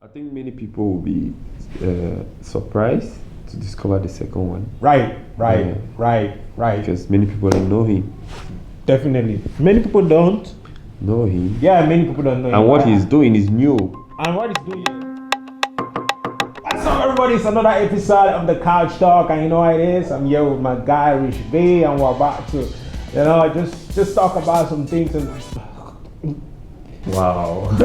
I think many people will be surprised to discover the second one. Right. Because many people don't know him. Definitely. Many people don't. Know him. Yeah, many people don't know him. And what he's doing is new. And what he's doing. What's up, everybody? It's another episode of the Couch Talk, and you know what it is. I'm here with my guy Rich B, and we're about to, just talk about some things. And wow.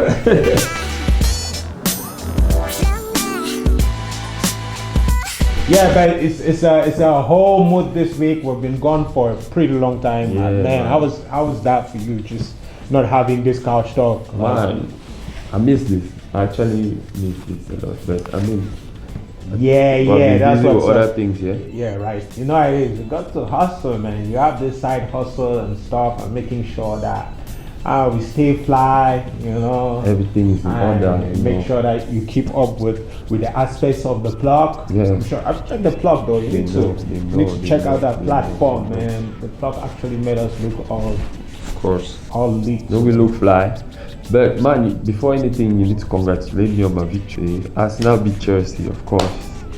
yeah, but it's a whole mood this week. We've been gone for a pretty long time. Yeah, man, how was that for you? Just not having this Couch Talk. Man, I miss this. I actually miss this a lot. But I mean, that's what what other things. Yeah, right. You know how it is. You got to hustle, man. You have this side hustle and stuff, and making sure that we stay fly. Everything is in order. Make sure that you keep up with the aspects of the plug. Yeah. I'm sure I've checked the plug though. You need to check out that platform, man. The plug actually made us look all lit. Don't we look fly? But man, before anything, you need to congratulate me on my victory. Arsenal beat Chelsea, of course.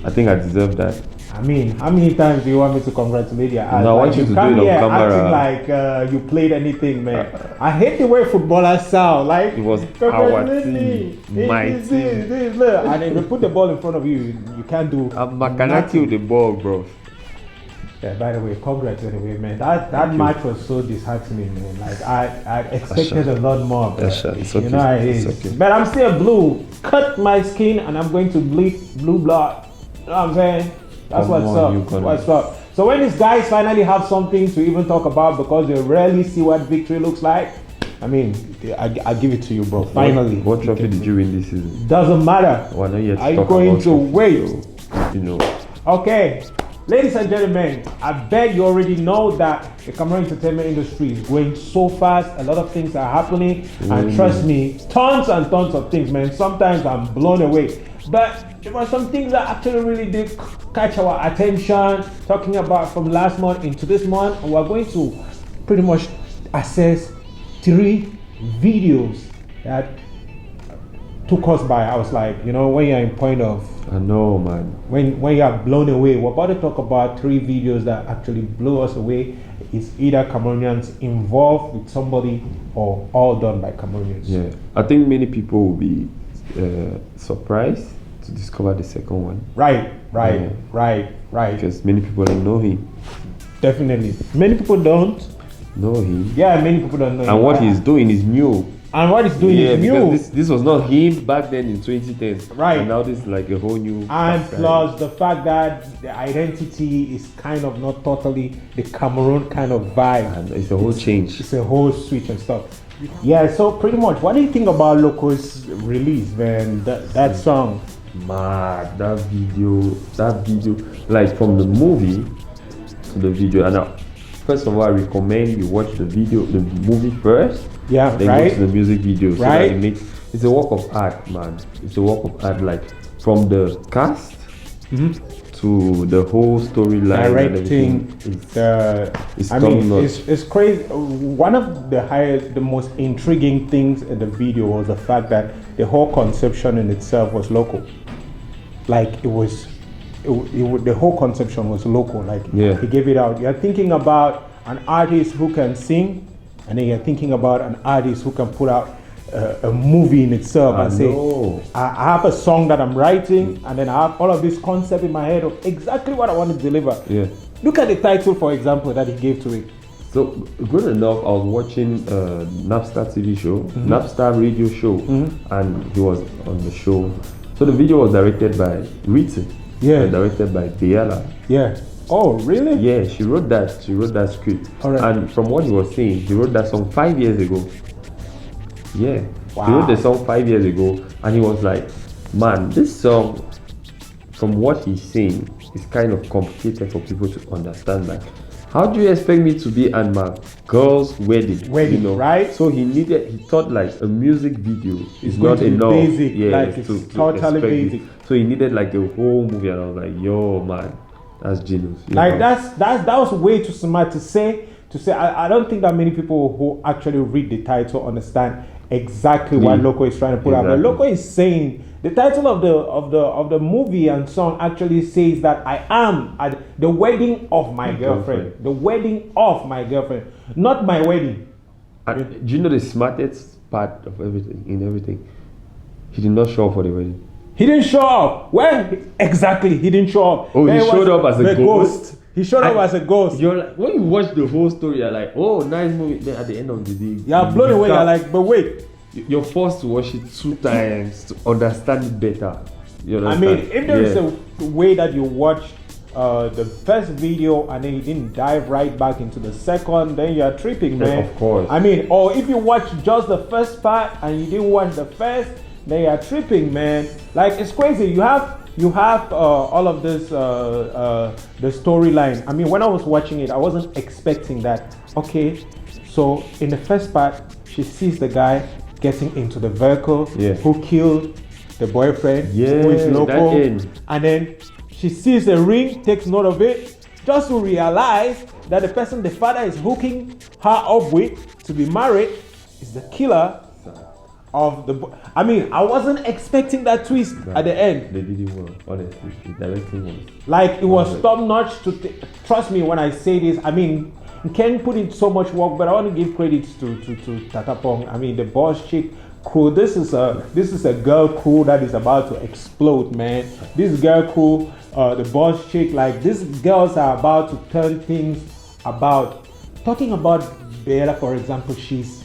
I think I deserve that. I mean, how many times do you want me to congratulate you? No, I want you to do it on camera. Acting like you played anything, man. I hate the way footballers sound. Like it was our team, my team. Look, and then they put the ball in front of you. You can't do. I'm Makanaki with the ball, bro. Yeah, by the way, congrats anyway, man. That match was so disheartening, man. Like I expected a lot more. It's okay. You know how it is. Okay. But I'm still blue. Cut my skin and I'm going to bleed blue blood. You know what I'm saying? That's what's up. So when these guys finally have something to even talk about because they rarely see what victory looks like, I mean, I give it to you, bro. Finally. What trophy did you win this season? Doesn't matter. Well, not yet. Are you going to wait? So, Okay. Ladies and gentlemen, I bet you already know that the Cameroon entertainment industry is going so fast. A lot of things are happening. And trust me, tons and tons of things, man. Sometimes I'm blown away. But there were some things that actually really did catch our attention. Talking about from last month into this month. And we're going to pretty much assess 3 videos that took us by. I was like, when you're in point of, I know, man. When you are blown away, we're about to talk about 3 videos that actually blew us away. It's either Cameroonians involved with somebody or all done by Cameroonians. Yeah, I think many people will be surprised to discover the second one. Right. Because many people don't know him. Definitely. Many people don't know him. Yeah, many people don't know him. And what he's doing is new. And what he's doing is new. Because this was not him back then in 2010. Right. And now this is like a whole new. And plus the fact that the identity is kind of not totally the Cameroon kind of vibe. And it's a whole change. It's a whole switch and stuff. Yeah, so pretty much, what do you think about Loco's release, man? That song? Man, that video, like from the movie to the video. And now, first of all, I recommend you watch the movie first. Yeah, then right. Go to the music video. So right. That it's a work of art, man. It's a work of art, like from the cast to the whole storyline. Directing, it's crazy. One of the most intriguing things in the video was the fact that the whole conception in itself was local. Like the whole conception was local. Like he gave it out. You're thinking about an artist who can sing, and then you're thinking about an artist who can put out a movie in itself and say, I have a song that I'm writing, and then I have all of this concept in my head of exactly what I want to deliver. Yeah. Look at the title, for example, that he gave to it. So, good enough, I was watching Napstar TV show, Napstar radio show, and he was on the show. So the video was directed by Rita. Yeah. And directed by Biala. Yeah. Oh, really? Yeah, she wrote that script. All right. And from what he was saying, he wrote that song 5 years ago. Yeah. Wow. He wrote the song 5 years ago, and he was like, man, this song, from what he's saying, is kind of complicated for people to understand. Like, how do you expect me to be at my girl's wedding? Right? So he thought like a music video is not enough. Basic, yeah, like it's totally basic. So he needed like a whole movie, and I was like, yo, man, that's genius. Like that was way too smart to say. I don't think that many people who actually read the title understand exactly what Loco is trying to put out. But Loco is saying The title of the movie and song actually says that I am at the wedding of my girlfriend. The wedding of my girlfriend, not my wedding. And do you know the smartest part of everything? He did not show up for the wedding. He didn't show up. Well, exactly, he didn't show up. Oh, he showed up as a ghost. He showed up as a ghost. You're like, when you watch the whole story, you're like, oh, nice movie. Then at the end of the day, you're blown away. You're like, but wait. You're forced to watch it 2 times to understand it better. You understand? I mean, if there is a way that you watch the first video and then you didn't dive right back into the second, then you're tripping, man. Of course. I mean, or if you watch just the first part and you didn't watch the first, then you're tripping, man. Like, it's crazy. You have all of this the storyline. I mean, when I was watching it, I wasn't expecting that. Okay, so in the first part, she sees the guy getting into the vehicle who killed the boyfriend, who is local, and then she sees the ring, takes note of it, just to realize that the person the father is hooking her up with to be married is the killer of the I mean, I wasn't expecting that twist at the end. They did it well, honestly. The directing was like, it was top notch. Trust me when I say this. I mean, you can't put in so much work, but I want to give credit to Tatapong. I mean, the Boss Chick crew. This is a girl crew that is about to explode, man. This girl crew, the Boss Chick, like, these girls are about to turn things about. Talking about Bella, for example, she's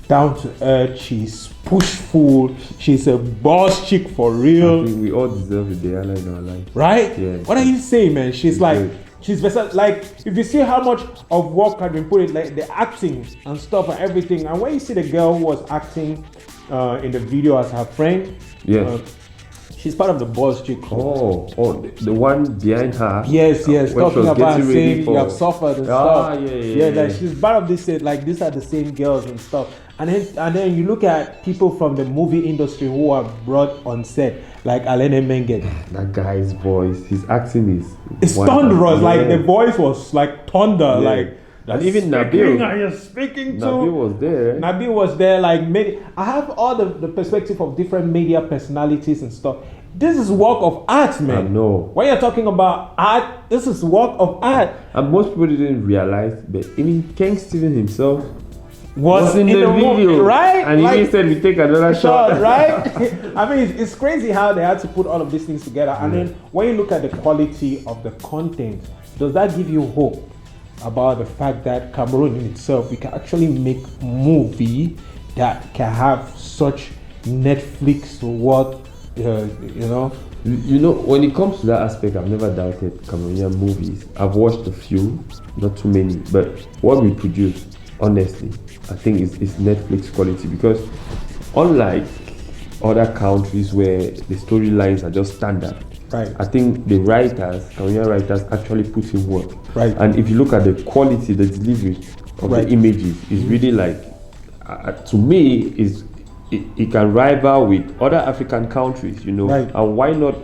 down to earth, she's pushful, she's a boss chick for real. I think we all deserve a Bella in our life. Right? Yeah. What are you saying, man? She's like, she's versatile. Like, if you see how much of work had been put in, like the acting and stuff and everything, and when you see the girl who was acting in the video as her friend, she's part of the Boss Chick crew. Oh, the one behind her. Yes, talking about saying you have suffered and stuff. Yeah, like, she's part of this. Like, these are the same girls and stuff. And then you look at people from the movie industry who are brought on set, like Alene Mengen. That guy's voice, his acting it's thunderous. Like, the voice was like thunder. Like, and even Nabil. Are you speaking to? Nabil was there. Nabil was there. Like, I have all the perspective of different media personalities and stuff. This is work of art, man. I know. When you're talking about art, this is work of art. And most people didn't realize, but even Ken Steven himself was in the video, movie, right? And he said, we take another shot, right? I mean, it's crazy how they had to put all of these things together. And then when you look at the quality of the content, does that give you hope about the fact that Cameroon in itself, we can actually make movie that can have such Netflix worth, You know, when it comes to that aspect, I've never doubted Cameroonian movies. I've watched a few, not too many, but what we produce, honestly, I think is Netflix quality, because unlike other countries where the storylines are just standard, right? I think the Cameroonian writers actually put in work, right? And if you look at the quality, the delivery of the images, is really like, to me, it can rival with other African countries, right. And why not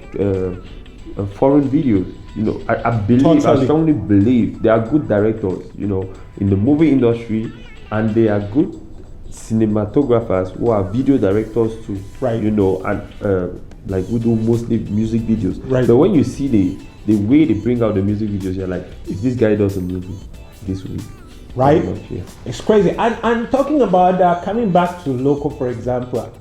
foreign videos? I believe, I strongly believe there are good directors, in the movie industry, and they are good cinematographers who are video directors too, right? And like, we do mostly music videos, right? But when you see the way they bring out the music videos, you're like, if this guy does a movie, this will be right. much, yeah. It's crazy. And talking about that, coming back to local, for example,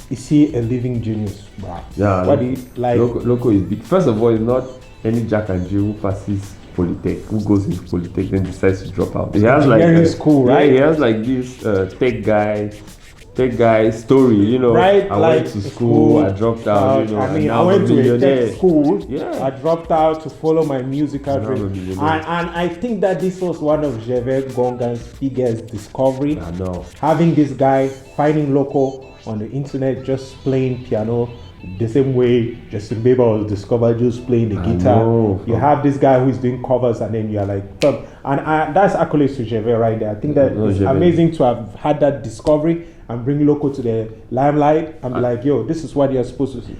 is he a living genius, bro? Yeah. What do you like? Loco is big. First of all, it's not any Jack and Jill who passes Polytech, who goes into Polytech then decides to drop out. He has like school, right? Yeah, he has like this tech guy story, Right, I went to school, I dropped out, I went to a tech school, yeah. I dropped out to follow my musical dream. And I think that this was one of Gervais Gongan's biggest discovery. I know. Having this guy finding local on the internet, just playing piano the same way Justin Bieber was discovered just playing the guitar. You have this guy who is doing covers, and then you're like, and that's accolades to Gervais right there. I think that it's amazing to have had that discovery and bring local to the limelight and be like, yo, this is what you're supposed to see.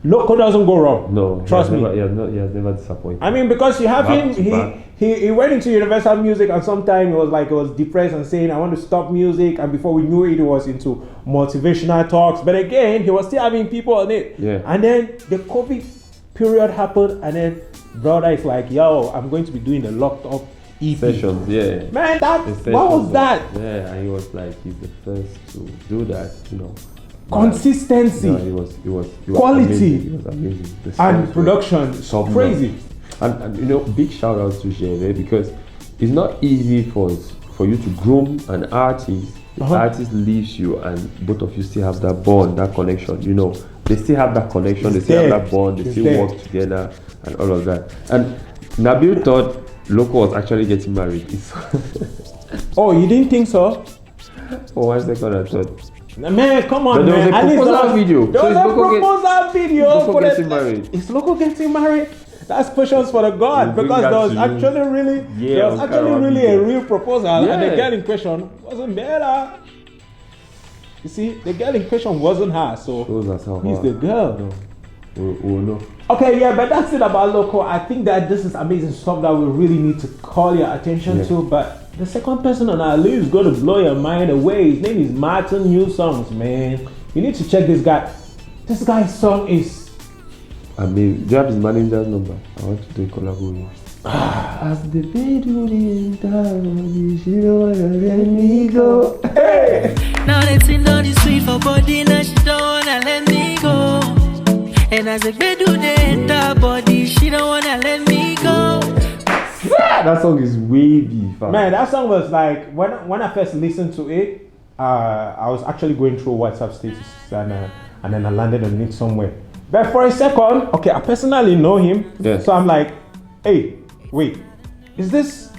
Loco doesn't go wrong. No, Trust me. He has never disappointed. I mean, because you have Back him, to back. he went into Universal Music, and sometime he was depressed and saying, I want to stop music, and before we knew it, he was into motivational talks. But again, he was still having people on it. Yeah. And then the COVID period happened, and then brother is like, yo, I'm going to be doing the locked up EP. Sessions, yeah. Man, The what was sessions, that? Yeah, and he was like, he's the first to do that, you know. Consistency. No, it was Quality. amazing. It was amazing. The songs And were production. top Crazy. notch. And you know, big shout out to Jere, because it's not easy for you to groom an artist. The artist leaves you, and both of you still have that bond, that connection. You know, they still have that connection, they still have that bond, they still work together, and all of that. And Nabil thought Loco was actually getting married. Oh, you didn't think so? For 1 second, I thought. Man, come on, But there was man. a At least proposal video. There So was is a Loco proposal video. Loco for getting married? Is Loco getting married? That's questions for the God, We'll because bring there was that to you. actually really, Yeah, there was on actually camera really video. a real proposal, and the Yeah. girl in question wasn't Bella. You see, the girl in question wasn't her, so Those are so he's hard. the girl. No. Oh no. Okay, yeah, but that's it about Loco. I think that this is amazing stuff that we really need to call your attention to. But the second person on our list is going to blow your mind away. His name is Martin New Songs, man. You need to check this guy. This guy's song is. I mean, do you have his manager's number? I want to do a collab with him. As the bed would down, she don't wanna let me go. Hey! Now let's see all this sweet for body, now she don't wanna let me go. And as a bed do the enter body, she don't wanna let me go. That song is wavy, fam. Man, that song was like when I first listened to it, I was actually going through WhatsApp status, and then I landed on it somewhere. But for a second, okay, I personally know him, Yes. so I'm like, hey, wait, is this?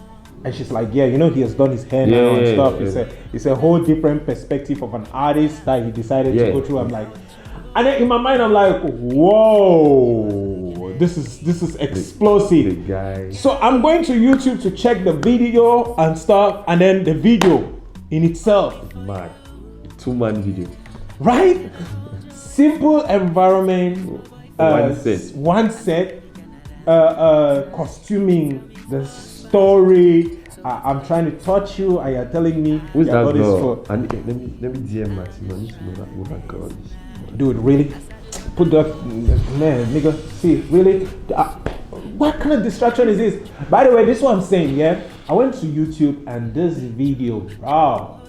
And she's like, yeah, you know, he has done his hair now and stuff. It's a whole different perspective of an artist that he decided to go through. I'm like, and then in my mind, I'm like, whoa, this is explosive. The guy. So I'm going to YouTube to check the video and stuff, and then the video in itself, Mad. 2-man video. right? Simple environment, one set, costuming, the story. I'm trying to touch you, and you're telling me Who's your that body's girl? full. And let me DM Martin. I need to know that girl is. Dude, really? Put that, man, nigga, see, really? What kind of distraction is this? By the way, this is what I'm saying, yeah? I went to YouTube and this video, wow.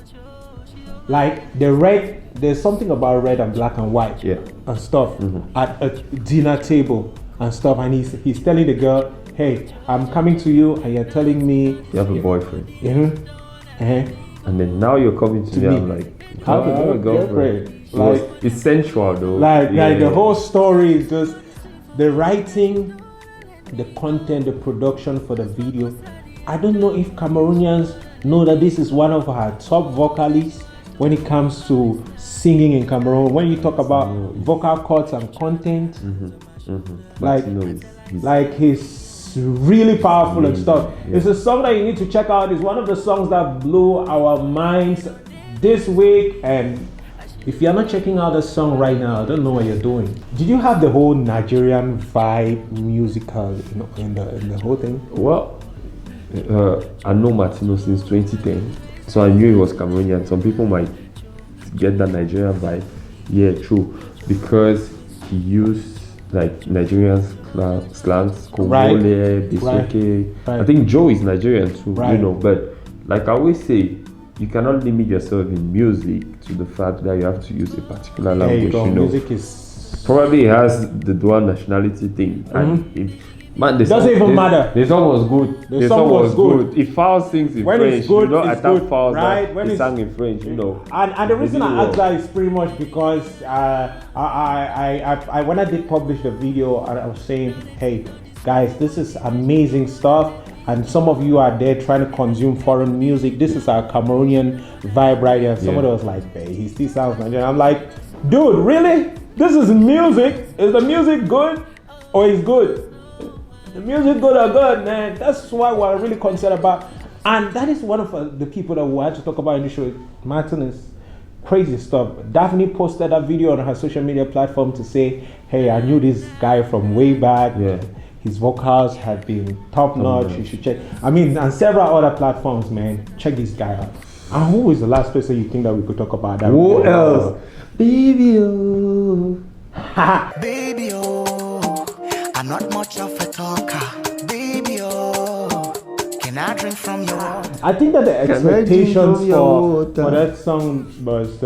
Like there's something about red and black and white and stuff at a dinner table and stuff. And he's telling the girl, hey, I'm coming to you, and you're telling me You have a boyfriend. And then now you're coming to me, I'm like, how I have a girlfriend. Like, it's sensual though. Like the whole story is just the writing, the content, the production for the video. I don't know if Cameroonians know that this is one of our top vocalists when it comes to singing in Cameroon. When you talk about vocal cords and content, like he's really powerful and stuff. It's a song that you need to check out. It's one of the songs that blew our minds this week, and if you're not checking out the song right now, I don't know what you're doing. Did you have the whole Nigerian vibe musical in the whole thing? Well, I know Martino since 2010, so I knew he was Cameroonian. Some people might get that Nigerian vibe. Yeah, true, because he used like Nigerian slangs, Kobole, Bisoke. I think Joe is Nigerian too, you know. But like I always say, you cannot limit yourself in music to the fact that you have to use a particular language. You know, music is probably has the dual nationality thing, and it doesn't even matter. The song was good. The song was good. If Fowl sings in when French, it's good, you know, it's attack good, Fowl right? that he sang in French, you know. And the reason I asked that is pretty much because I when I did publish the video, I was saying, hey guys, this is amazing stuff. And some of you are there trying to consume foreign music. This is our Cameroonian vibe right here. Somebody was like, hey, he still sounds Nigerian. I'm like, dude, really? This is music? Is the music good or is good? The music good or good, man? That's why we're really concerned about. And that is one of the people that we had to talk about in the show. Martin is crazy stuff. Daphne posted a video on her social media platform to say, hey, I knew this guy from way back. Yeah. His vocals have been top notch. You should check. I mean, and several other platforms, man. Check this guy out. And who is the last person you think that we could talk about? That Who else? Baby, oh. Baby, oh, I'm not much of a talker. Baby, oh, can I drink from your water? I think that the I drink expectations from your water? for that song was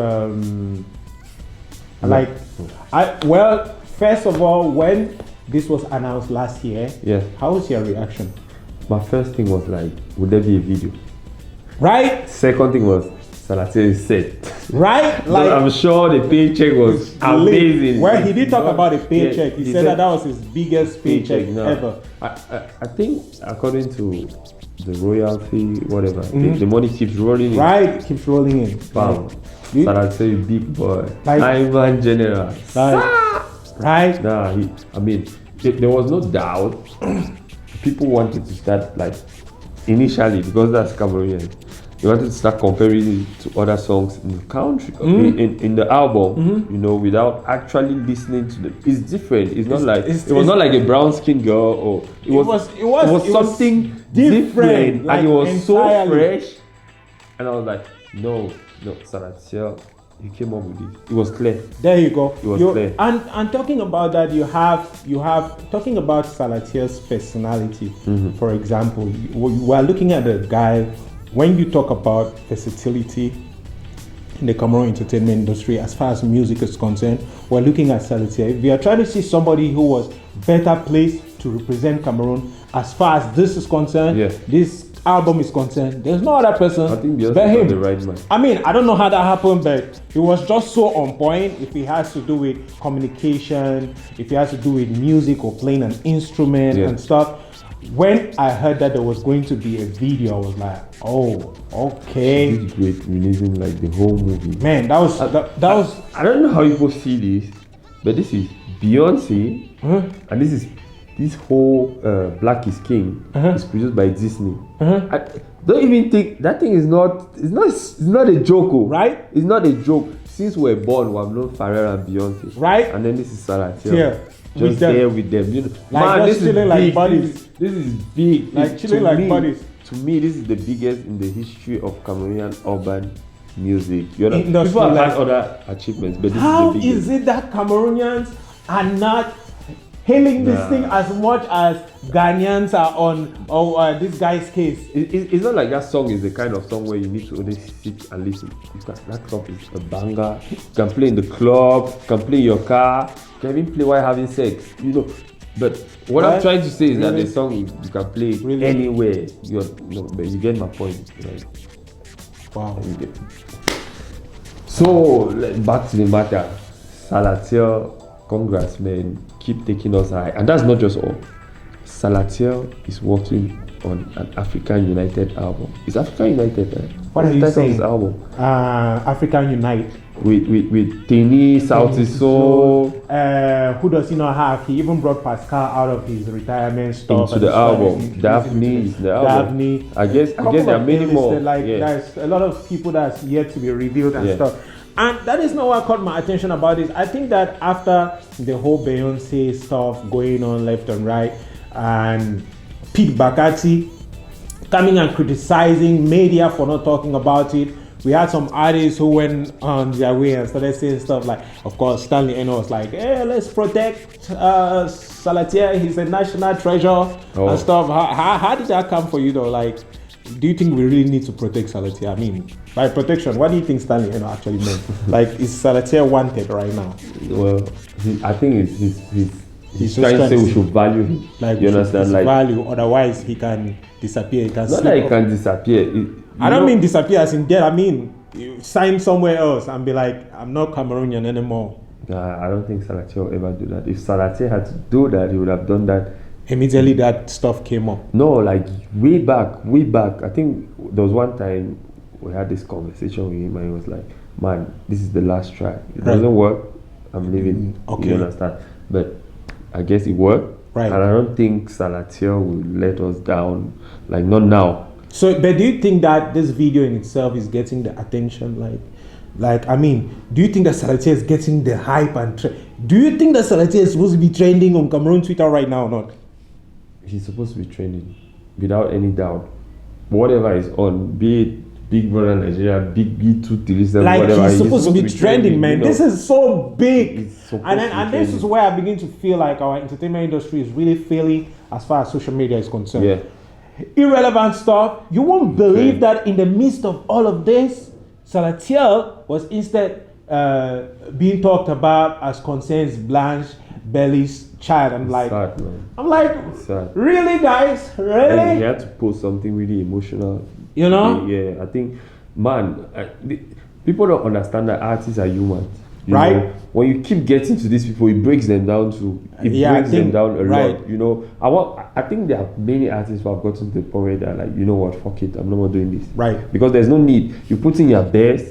first of all, when this was announced last year, Yeah. how was your reaction? My first thing was like, would there be a video? Right? Second thing was, Salatiel is set. Right? But I'm sure the paycheck was amazing. Well, he did talk about a paycheck. Yeah, he said that was his biggest paycheck no. ever. I think according to the royalty, whatever, the money keeps rolling in. Right? Keeps rolling in. Bam. You- Salatiel, big boy. Like- Ivan General. Right? Nah, there was no doubt. People wanted to start like initially because that's Cameroonian. They wanted to start comparing it to other songs in the country, in the album, you know, without actually listening to them. It's different. It was not like a brown skin girl, or it was something different, like and it was so entirely. fresh. And I was like, no, Salatiel, you came up with it. It was clear. There you go. It was clear. And talking about that, you have talking about Salatiel's personality. For example, we are looking at a guy. When you talk about versatility in the Cameroon entertainment industry, as far as music is concerned, we're looking at Salatiel. If we are trying to see somebody who was better placed to represent Cameroon, as far as this is concerned, this album is concerned, there's no other person I think but Beyonce him. got the right man. I mean, I don't know how that happened, but it was just so on point. If it has to do with communication, if it has to do with music or playing an instrument and stuff. When I heard that there was going to be a video, I was like, oh, okay. She did great releasing like the whole movie. Man, that was I don't know how people see this, but this is Beyonce, and this whole Black is King is produced by Disney. I don't even think that thing is not. It's not a joke, right? It's not a joke. Since we're born, we have known Pharrell and Beyonce, right? And then this is Salatiel. Yeah. Just there with them, you know. Like Man, this chilling is like big. buddies. This is big. Like chilling like buddies. To me, this is the biggest in the history of Cameroonian urban music. You know, Industry, people have like- had other achievements, but this How is the biggest. is it that Cameroonians are not hailing this thing as much as Ghanaians are on this guy's case? It's not like that song is the kind of song where you need to only sit and listen. That song is a banger. You can play in the club, you can play in your car, you can even play while having sex, you know. But what I'm trying to say is that the song you can play it anywhere. But you get my point, right? Wow. So back to the matter. Salatiel, congrats, man. Keep taking us high, and that's not just all. Salatiel is working on an African United album. Is African United? Right? What are you saying? His album African Unite. with Tini, Sauti Soul Who does he not have? He even brought Pascal out of his retirement stuff into the album. Daphne is the album. Daphne. I guess there are many more. There's a lot of people that's yet to be revealed and stuff. And that is not what caught my attention about this. I think that after the whole Beyonce stuff going on left and right, and Pete Bakati coming and criticizing media for not talking about it, we had some artists who went on their way and started saying stuff like, of course, Stanley Eno was like, hey, let's protect Salatiel, he's a national treasure and stuff. How did that come for you though? Like, do you think we really need to protect Salatiel? I mean, by protection, what do you think Stanley Eno actually meant? Like, is Salatiel wanted right now? Well, I think he's so trying to say we stressed. should value him. Like, you understand? Like, value, otherwise he can disappear. He can not that he can disappear. I don't mean disappear as in dead. I mean, you sign somewhere else and be like, I'm not Cameroonian anymore. Nah, I don't think Salatiel will ever do that. If Salatiel had to do that, he would have done that. Immediately that stuff came up. No, like way back. I think there was one time we had this conversation with him and he was like, man, this is the last track. It doesn't work, I'm leaving. Okay. You understand? But I guess it worked. Right. And I don't think Salatiel will let us down. Like, not now. So, but do you think that this video in itself is getting the attention? Like, Like, I mean, do you think that Salatiel is getting the hype and do you think that Salatiel is supposed to be trending on Cameroon Twitter right now or not? He's supposed to be trending, without any doubt. Whatever is on, be it Big Brother Nigeria, Big B237, Like, whatever. he's supposed to be trending, man. you know. This is so big. It's supposed And to be this is trending. where I begin to feel like our entertainment industry is really failing as far as social media is concerned. Yeah. Irrelevant stuff. You won't believe Okay. that in the midst of all of this, Salatiel was instead being talked about as concerns Blanche Belly's child. I'm like, Sad, man. Sad. really, guys? And he Really? had to post something really emotional. You know? Yeah, I think, man, people don't understand that artists are humans. You Right. know? When you keep getting to these people, it breaks them down Yeah, I breaks them think- down a right. lot. You know, I think there are many artists who have gotten to the point where they're like, you know what, fuck it, I'm no more doing this. Right. Because there's no need. You put in your best,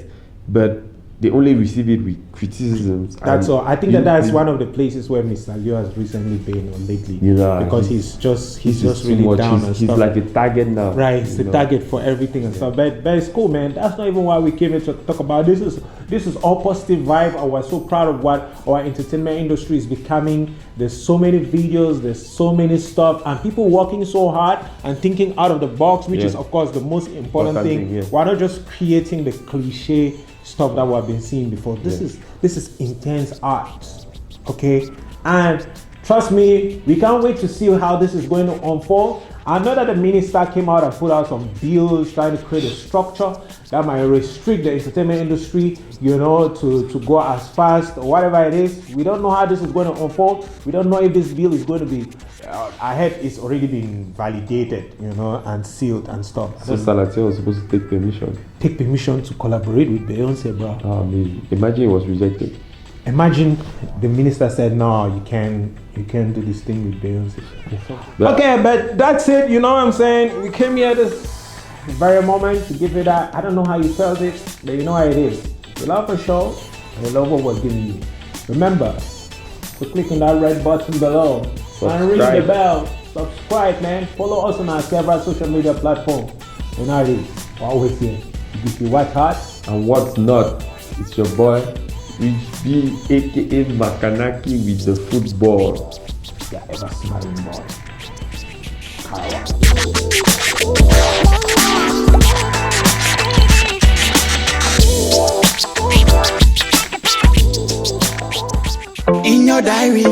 but they only receive it with criticisms. That's and all. I think you- that's you- one of the places where Mr. Leo has recently been on lately. Yeah, because he's just too really much. down and He's stuff. like a target now. Right, it's the you know. target for everything and stuff. But it's cool, man. That's not even why we came here to talk about this. This is all positive vibe, and we're so proud of what our entertainment industry is becoming. There's so many videos, there's so many stuff, and people working so hard and thinking out of the box, which Yeah. is of course the most important thing. Yeah. We're not just creating the cliche stuff that we've been seeing before. This is intense art, okay? And trust me, we can't wait to see how this is going to unfold. I know that the minister came out and put out some bills trying to create a structure that might restrict the entertainment industry, you know, to go as fast or whatever it is. We don't know how this is going to unfold. We don't know if this bill is going to be, I heard it's already been validated, you know, and sealed and stuff. So Salatiel was supposed to take permission. Take permission to collaborate with Beyonce, bro. Oh, amazing. Imagine it was rejected. Imagine the minister said, "No, you can't do this thing with Beyonce." But- Okay, but that's it. You know what I'm saying? We came here this very moment to give you that. I don't know how you felt it, but you know how it is. We love the show and we love what we're giving you. Remember to click on that red button below and ring the Subscribe. bell. Subscribe, man. Follow us on our several social media platforms. You know how it is. We're always here to give you what's hot. And what's not? It's your boy, Rich B, aka Makanaki with the football. Yeah, ever smiling boy. In your diary,